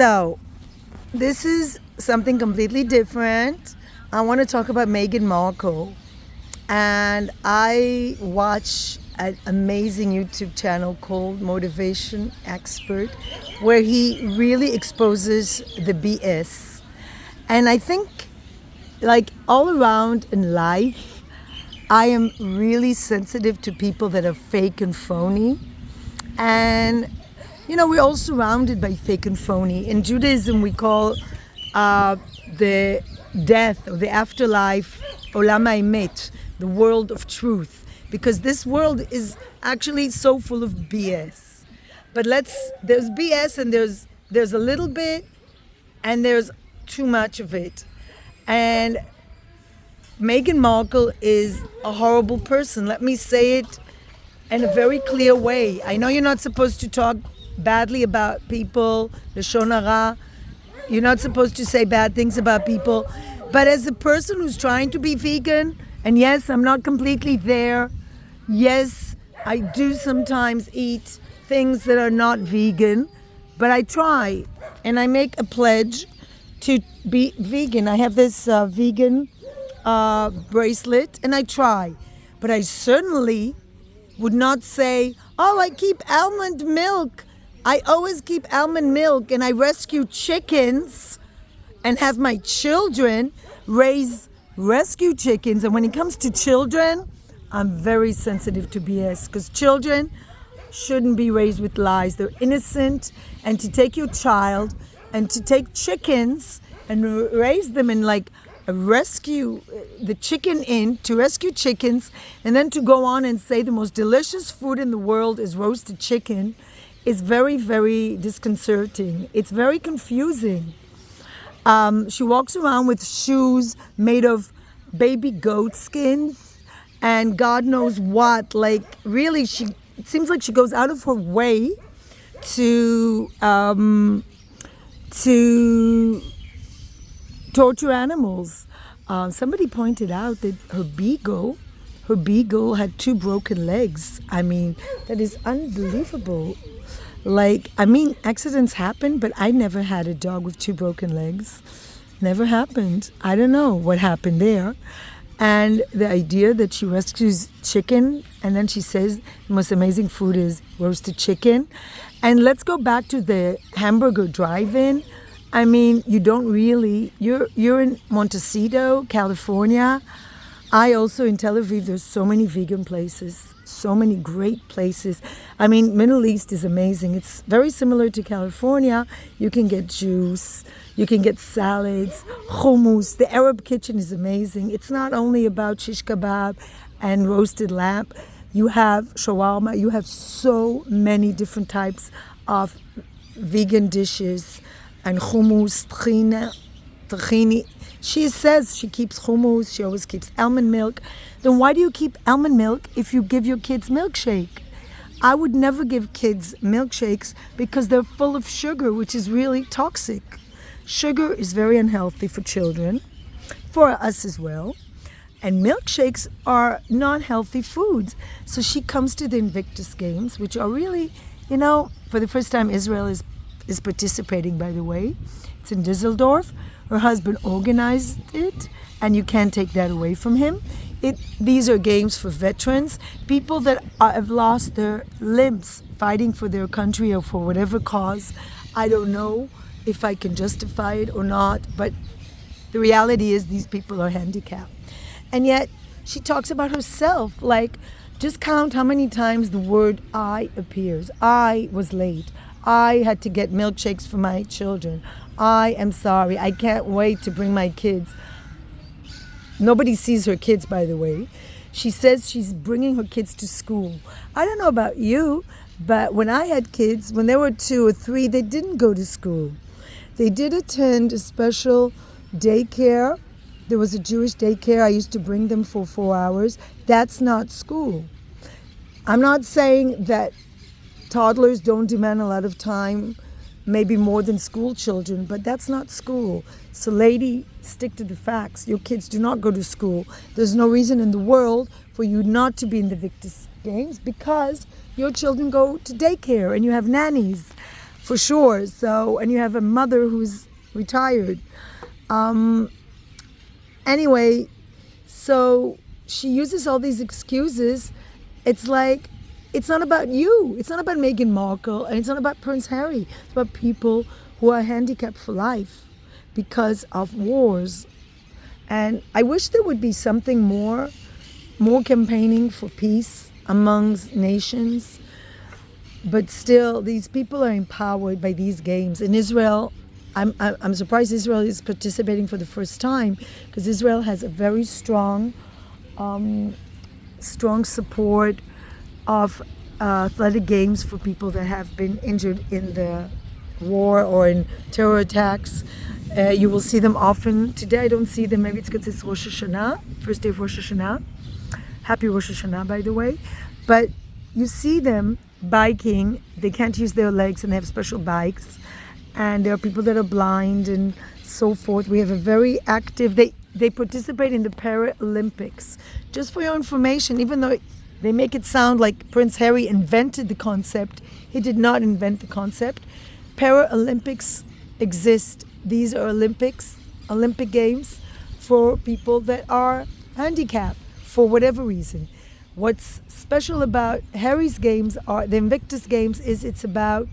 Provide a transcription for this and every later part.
So, this is something completely different. I want to talk about Meghan Markle. And I watch an amazing YouTube channel called Motivation Expert, where he really exposes the BS. And I think, like all around in life, I am really sensitive to people that are fake and phony. And, we're all surrounded by fake and phony. In Judaism, we call the death or the afterlife Olam HaEmet, the world of truth, because this world is actually so full of BS. But there's BS and there's a little bit and there's too much of it. And Meghan Markle is a horrible person. Let me say it in a very clear way. I know you're not supposed to talk badly about people, Lashon Hara. You're not supposed to say bad things about people. But as a person who's trying to be vegan, and yes, I'm not completely there. Yes, I do sometimes eat things that are not vegan, but I try and I make a pledge to be vegan. I have this vegan bracelet and I try, but I certainly would not say, I keep almond milk. I always keep almond milk and I rescue chickens and have my children raise rescue chickens. And when it comes to children, I'm very sensitive to BS because children shouldn't be raised with lies. They're innocent. And to take your child and to take chickens and raise them and rescue the chicken to rescue chickens and then to go on and say the most delicious food in the world is roasted chicken is very, very disconcerting. It's very confusing. She walks around with shoes made of baby goat skins and God knows what. Really, it seems like she goes out of her way to torture animals. Somebody pointed out that her beagle had 2 broken legs. I mean, that is unbelievable. Accidents happen, but I never had a dog with 2 broken legs. Never happened. I don't know what happened there. And the idea that she rescues chicken and then she says the most amazing food is roasted chicken. And let's go back to the hamburger drive-in. I mean, you're in Montecito, California. I also in Tel Aviv, there's so many vegan places, so many great places. I mean, Middle East is amazing. It's very similar to California. You can get juice, you can get salads, hummus. The Arab kitchen is amazing. It's not only about shish kebab and roasted lamb. You have shawarma. You have so many different types of vegan dishes and hummus, tahini. She says she keeps hummus, she always keeps almond milk. Then why do you keep almond milk if you give your kids milkshake? I would never give kids milkshakes because they're full of sugar, which is really toxic. Sugar is very unhealthy for children, for us as well. And milkshakes are not healthy foods. So she comes to the Invictus games, which are really, for the first time Israel is participating, by the way. It's in Düsseldorf. Her husband organized it, and you can't take that away from him. These are games for veterans, people that have lost their limbs fighting for their country or for whatever cause. I don't know if I can justify it or not, but the reality is these people are handicapped. And yet she talks about herself, just count how many times the word I appears. I was late. I had to get milkshakes for my children. I am sorry. I can't wait to bring my kids. Nobody sees her kids, by the way. She says she's bringing her kids to school. I don't know about you, but when I had kids, when they were 2 or 3, they didn't go to school. They did attend a special daycare. There was a Jewish daycare. I used to bring them for 4 hours. That's not school. I'm not saying that toddlers don't demand a lot of time, maybe more than school children, but that's not school. So lady, stick to the facts. Your kids do not go to school. There's no reason in the world for you not to be in the Invictus games because your children go to daycare and you have nannies. for sure. So, and you have a mother who's retired. Anyway, so she uses all these excuses. It's like, it's not about you. It's not about Meghan Markle, and it's not about Prince Harry. It's about people who are handicapped for life because of wars. And I wish there would be something more campaigning for peace amongst nations. But still, these people are empowered by these games. In Israel, I'm surprised Israel is participating for the first time, because Israel has a very strong support of athletic games for people that have been injured in the war or in terror attacks. You will see them often. Today I don't see them. Maybe it's because it's Rosh Hashanah, first day of Rosh Hashanah. Happy Rosh Hashanah, by the way. But you see them biking. They can't use their legs and they have special bikes. And there are people that are blind and so forth. We have a very active, they participate in the Paralympics. Just for your information, even though they make it sound like Prince Harry invented the concept, he did not invent the concept. Paralympics exist. These are Olympic Games for people that are handicapped for whatever reason. What's special about Harry's games, are the Invictus games, is it's about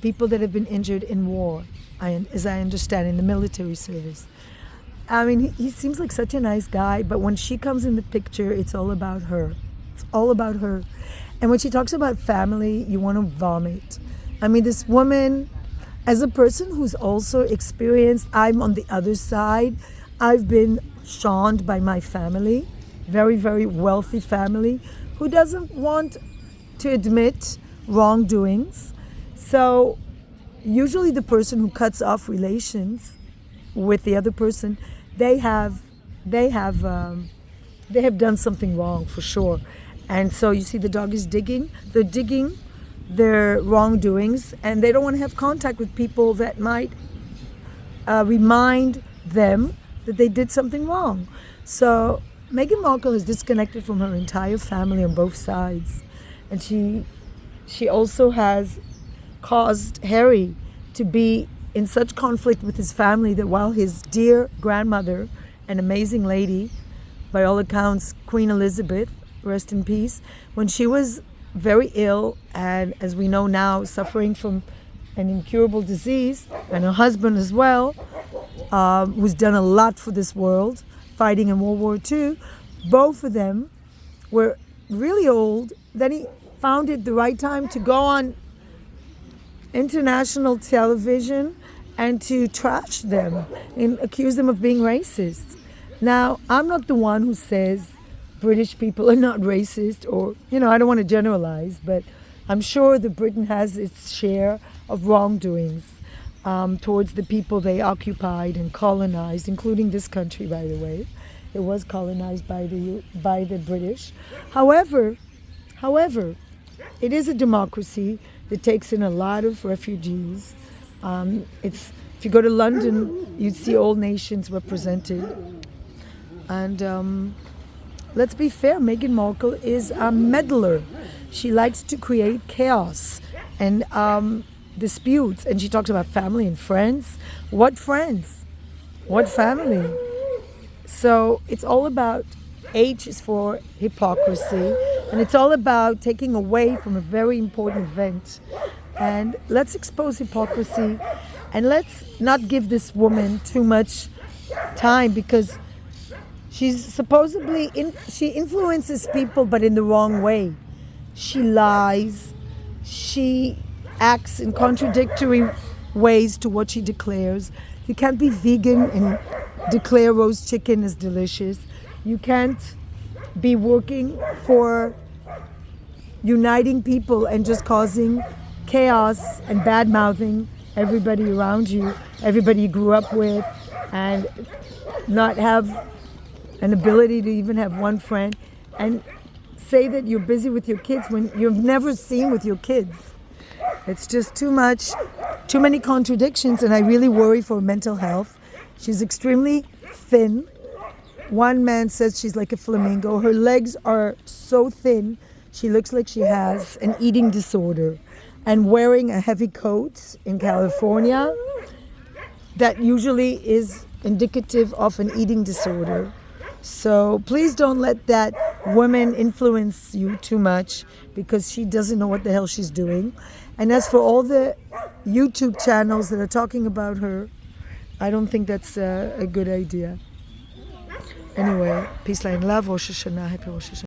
people that have been injured in war, as I understand, in the military service. I mean, he seems like such a nice guy, but when she comes in the picture, it's all about her. It's all about her. And when she talks about family, you want to vomit. I mean, this woman, as a person who's also experienced, I'm on the other side. I've been shunned by my family, very, very wealthy family, who doesn't want to admit wrongdoings. So usually the person who cuts off relations with the other person, they have done something wrong for sure. And so you see the dog is digging. They're digging their wrongdoings, and they don't want to have contact with people that might remind them that they did something wrong. So Meghan Markle is disconnected from her entire family on both sides. And she also has caused Harry to be in such conflict with his family that while his dear grandmother, an amazing lady, by all accounts, Queen Elizabeth, rest in peace, when she was very ill and, as we know now, suffering from an incurable disease, and her husband as well, who's done a lot for this world, fighting in World War II, both of them were really old. Then he found it the right time to go on international television and to trash them and accuse them of being racist. Now, I'm not the one who says British people are not racist, or, I don't want to generalize, but I'm sure that Britain has its share of wrongdoings towards the people they occupied and colonized, including this country, by the way. It was colonized by the British. However, it is a democracy that takes in a lot of refugees. If you go to London, you'd see all nations represented. And let's be fair, Meghan Markle is a meddler. She likes to create chaos and disputes. And she talks about family and friends. What friends? What family? So it's all about, H is for hypocrisy. And it's all about taking away from a very important event. And let's expose hypocrisy. And let's not give this woman too much time, because she's supposedly, she influences people, but in the wrong way. She lies. She acts in contradictory ways to what she declares. You can't be vegan and declare roast chicken is delicious. You can't be working for uniting people and just causing chaos and bad-mouthing everybody around you, everybody you grew up with, and not have an ability to even have one friend, and say that you're busy with your kids when you've never seen with your kids. It's just too much, too many contradictions, and I really worry for her mental health. She's extremely thin. One man says she's like a flamingo. Her legs are so thin, she looks like she has an eating disorder. and wearing a heavy coat in California, that usually is indicative of an eating disorder. So please don't let that woman influence you too much, because she doesn't know what the hell she's doing. And as for all the YouTube channels that are talking about her, I don't think that's a good idea. Anyway, peace, light, and love. Rosh Hashanah. Happy Rosh Hashanah.